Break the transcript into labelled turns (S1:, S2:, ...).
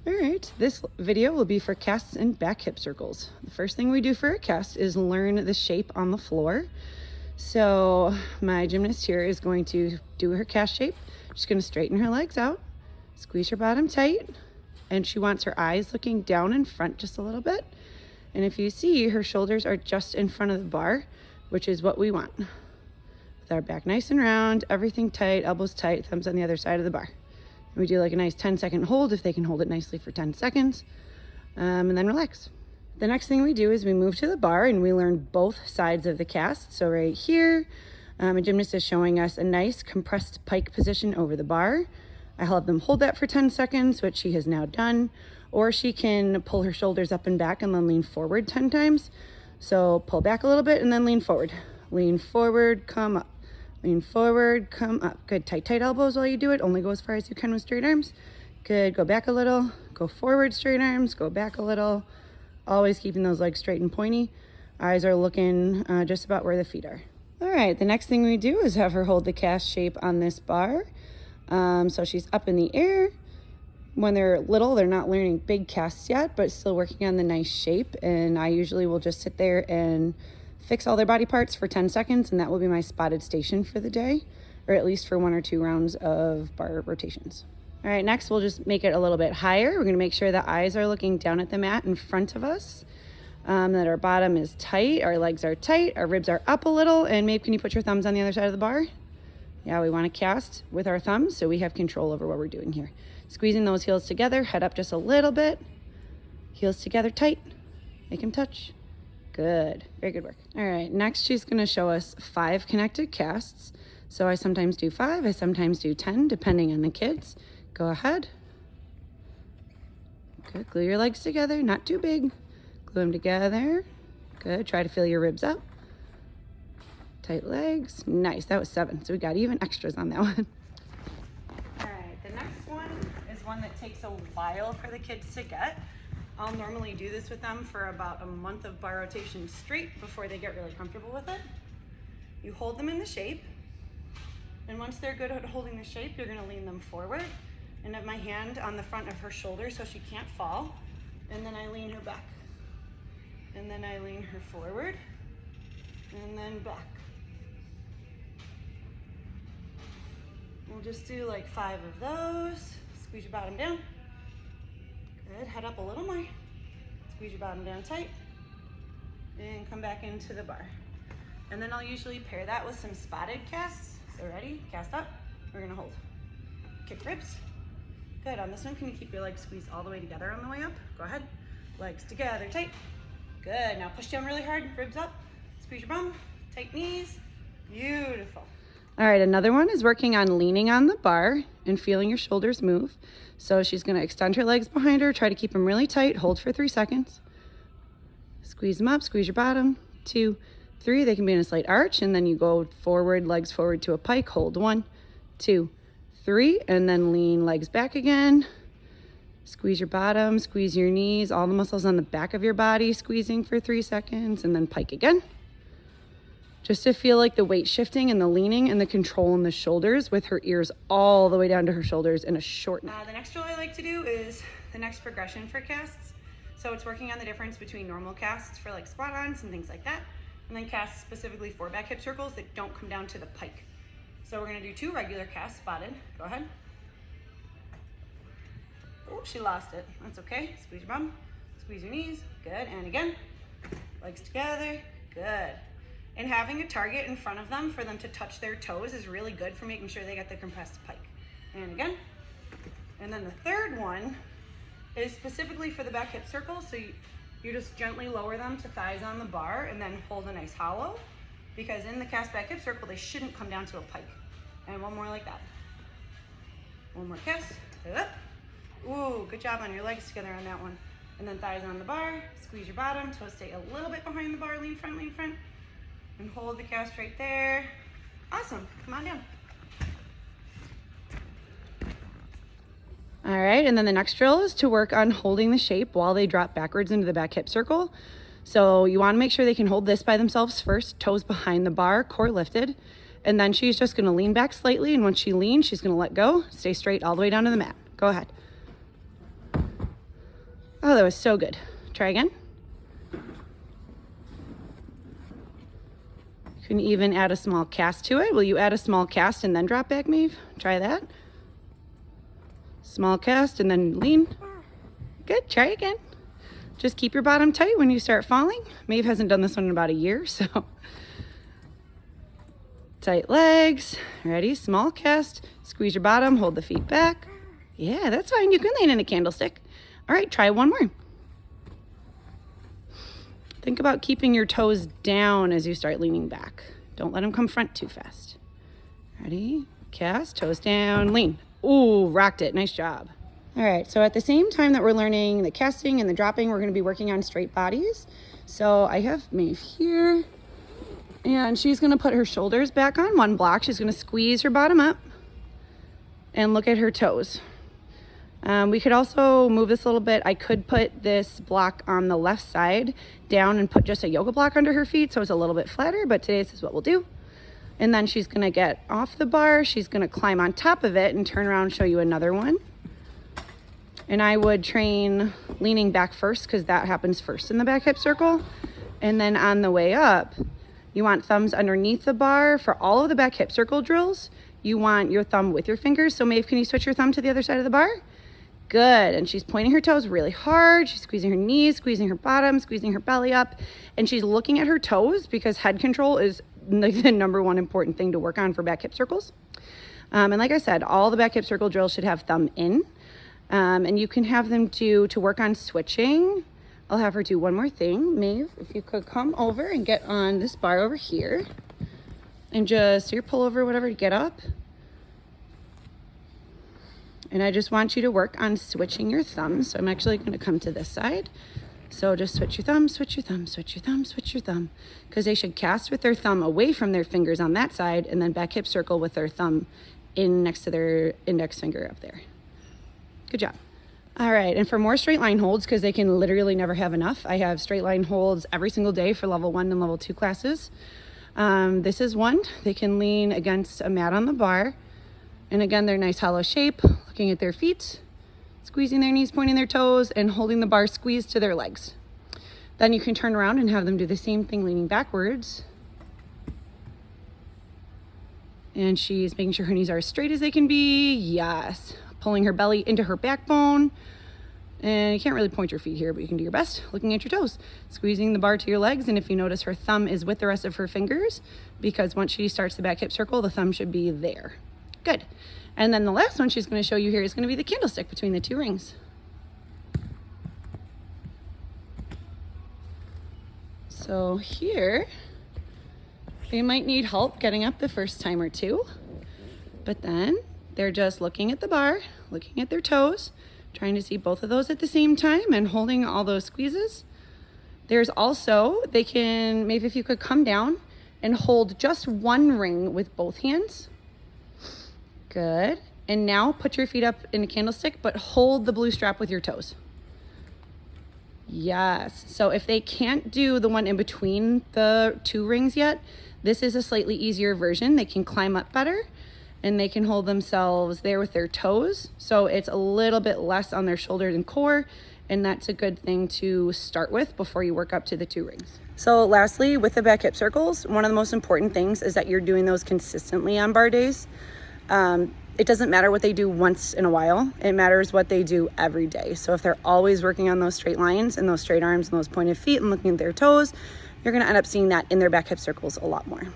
S1: All right, this video will be for casts and back hip circles. The first thing we do for a cast is learn the shape on the floor. So my gymnast here is going to do her cast shape. She's going to straighten her legs out, squeeze her bottom tight, and she wants her eyes looking down in front just a little bit. And if you see, her shoulders are just in front of the bar, which is what we want. With our back nice and round, everything tight, elbows tight, thumbs on the other side of the bar. We do like a nice 10-second hold if they can hold it nicely for 10 seconds, and then relax. The next thing we do is we move to the bar and we learn both sides of the cast. So right here, a gymnast is showing us a nice compressed pike position over the bar. I'll have them hold that for 10 seconds, which she has now done, or she can pull her shoulders up and back and then lean forward 10 times. So pull back a little bit and then lean forward. Lean forward, come up. Lean forward, come up. Good, tight elbows while you do it. Only go as far as you can with straight arms. Good, go back a little. Go forward, straight arms. Go back a little. Always keeping those legs straight and pointy. Eyes are looking just about where the feet are. All right, the next thing we do is have her hold the cast shape on this bar. So she's up in the air. When they're little, they're not learning big casts yet, but still working on the nice shape. And I usually will just sit there and fix all their body parts for 10 seconds, and that will be my spotted station for the day, or at least for 1 or 2 rounds of bar rotations. All right, next we'll just make it a little bit higher. We're gonna make sure the eyes are looking down at the mat in front of us, that our bottom is tight, our legs are tight, our ribs are up a little, and maybe can you put your thumbs on the other side of the bar? Yeah, we wanna cast with our thumbs so we have control over what we're doing here. Squeezing those heels together, head up just a little bit, heels together tight, make them touch. Good, very good work. All right, next she's gonna show us 5 connected casts. So I sometimes do 5, I sometimes do 10, depending on the kids. Go ahead. Good, glue your legs together, not too big. Glue them together. Good, try to feel your ribs up. Tight legs, nice, that was 7. So we got even extras on that one. All right, the next one is one that takes a while for the kids to get. I'll normally do this with them for about a month of bar rotation straight before they get really comfortable with it. You hold them in the shape, and once they're good at holding the shape, you're gonna lean them forward and have my hand on the front of her shoulder so she can't fall, and then I lean her back. And then I lean her forward, and then back. We'll just do like 5 of those. Squeeze your bottom down. Good, head up a little more. Squeeze your bottom down tight. And come back into the bar. And then I'll usually pair that with some spotted casts. So ready, cast up, we're gonna hold. Kick ribs. Good, on this one, can you keep your legs squeezed all the way together on the way up? Go ahead, legs together, tight. Good, now push down really hard, ribs up. Squeeze your bum, tight knees, beautiful. All right, another one is working on leaning on the bar and feeling your shoulders move. So she's gonna extend her legs behind her, try to keep them really tight, hold for 3 seconds. Squeeze them up, squeeze your bottom, 2, 3, they can be in a slight arch, and then you go forward, legs forward to a pike, hold 1, 2, 3, and then lean legs back again. Squeeze your bottom, squeeze your knees, all the muscles on the back of your body, squeezing for 3 seconds, and then pike again. Just to feel like the weight shifting and the leaning and the control in the shoulders with her ears all the way down to her shoulders in a short neck. The next drill I like to do is the next progression for casts. So it's working on the difference between normal casts for like squat-ons and things like that, and then casts specifically for back hip circles that don't come down to the pike. So we're gonna do 2 regular casts spotted. Go ahead. Oh, she lost it. That's okay. Squeeze your bum, squeeze your knees. Good, and again. Legs together, good. And having a target in front of them for them to touch their toes is really good for making sure they get the compressed pike. And again. And then the third one is specifically for the back hip circle. So you just gently lower them to thighs on the bar and then hold a nice hollow, because in the cast back hip circle, they shouldn't come down to a pike. And one more like that. One more cast, up. Ooh, good job on your legs together on that one. And then thighs on the bar, squeeze your bottom, toes stay a little bit behind the bar, lean front, and hold the cast right there. Awesome, come on down. All right, and then the next drill is to work on holding the shape while they drop backwards into the back hip circle. So you wanna make sure they can hold this by themselves first, toes behind the bar, core lifted. And then she's just gonna lean back slightly, and once she leans, she's gonna let go, stay straight all the way down to the mat. Go ahead. Oh, that was so good. Try again. You can even add a small cast to it. Will you add a small cast and then drop back, Maeve? Try that. Small cast and then lean. Good, try again. Just keep your bottom tight when you start falling. Maeve hasn't done this one in about a year, so. Tight legs, ready, small cast, squeeze your bottom, hold the feet back. Yeah, that's fine, you can lean in a candlestick. All right, try one more. Think about keeping your toes down as you start leaning back. Don't let them come front too fast. Ready, cast, toes down, lean. Ooh, rocked it, nice job. All right, so at the same time that we're learning the casting and the dropping, we're gonna be working on straight bodies. So I have Maeve here, and she's gonna put her shoulders back on one block. She's gonna squeeze her bottom up and look at her toes. We could also move this a little bit. I could put this block on the left side down and put just a yoga block under her feet so it's a little bit flatter, but today this is what we'll do. And then she's gonna get off the bar, she's gonna climb on top of it and turn around and show you another one. And I would train leaning back first because that happens first in the back hip circle. And then on the way up, you want thumbs underneath the bar. For all of the back hip circle drills, you want your thumb with your fingers. So Maeve, can you switch your thumb to the other side of the bar? Good, and she's pointing her toes really hard. She's squeezing her knees, squeezing her bottom, squeezing her belly up, and she's looking at her toes because head control is like the #1 important thing to work on for back hip circles. And like I said, all the back hip circle drills should have thumb in, and you can have them to work on switching. I'll have her do one more thing. Maeve, if you could come over and get on this bar over here, and just do your pull over, whatever, to get up. And I just want you to work on switching your thumbs. So I'm actually going to come to this side. So just switch your thumb, switch your thumb, switch your thumb, switch your thumb. Because they should cast with their thumb away from their fingers on that side, and then back hip circle with their thumb in next to their index finger up there. Good job. All right, and for more straight line holds, because they can literally never have enough, I have straight line holds every single day for level 1 and level 2 classes. This is one. They can lean against a mat on the bar. And again, their nice hollow shape, looking at their feet, squeezing their knees, pointing their toes, and holding the bar squeezed to their legs. Then you can turn around and have them do the same thing, leaning backwards. And she's making sure her knees are as straight as they can be. Yes. Pulling her belly into her backbone. And you can't really point your feet here, but you can do your best looking at your toes. Squeezing the bar to your legs, and if you notice, her thumb is with the rest of her fingers, because once she starts the back hip circle, the thumb should be there. Good. And then the last one she's going to show you here is going to be the candlestick between the 2 rings. So here, they might need help getting up the first time or two, but then they're just looking at the bar, looking at their toes, trying to see both of those at the same time and holding all those squeezes. There's also, they can, maybe if you could come down and hold just one ring with both hands. Good. And now put your feet up in a candlestick, but hold the blue strap with your toes. Yes. So if they can't do the one in between the 2 rings yet, this is a slightly easier version. They can climb up better and they can hold themselves there with their toes. So it's a little bit less on their shoulders and core, and that's a good thing to start with before you work up to the 2 rings. So lastly, with the back hip circles, one of the most important things is that you're doing those consistently on bar days. It doesn't matter what they do once in a while. It matters what they do every day. So if they're always working on those straight lines and those straight arms and those pointed feet and looking at their toes, you're going to end up seeing that in their back hip circles a lot more.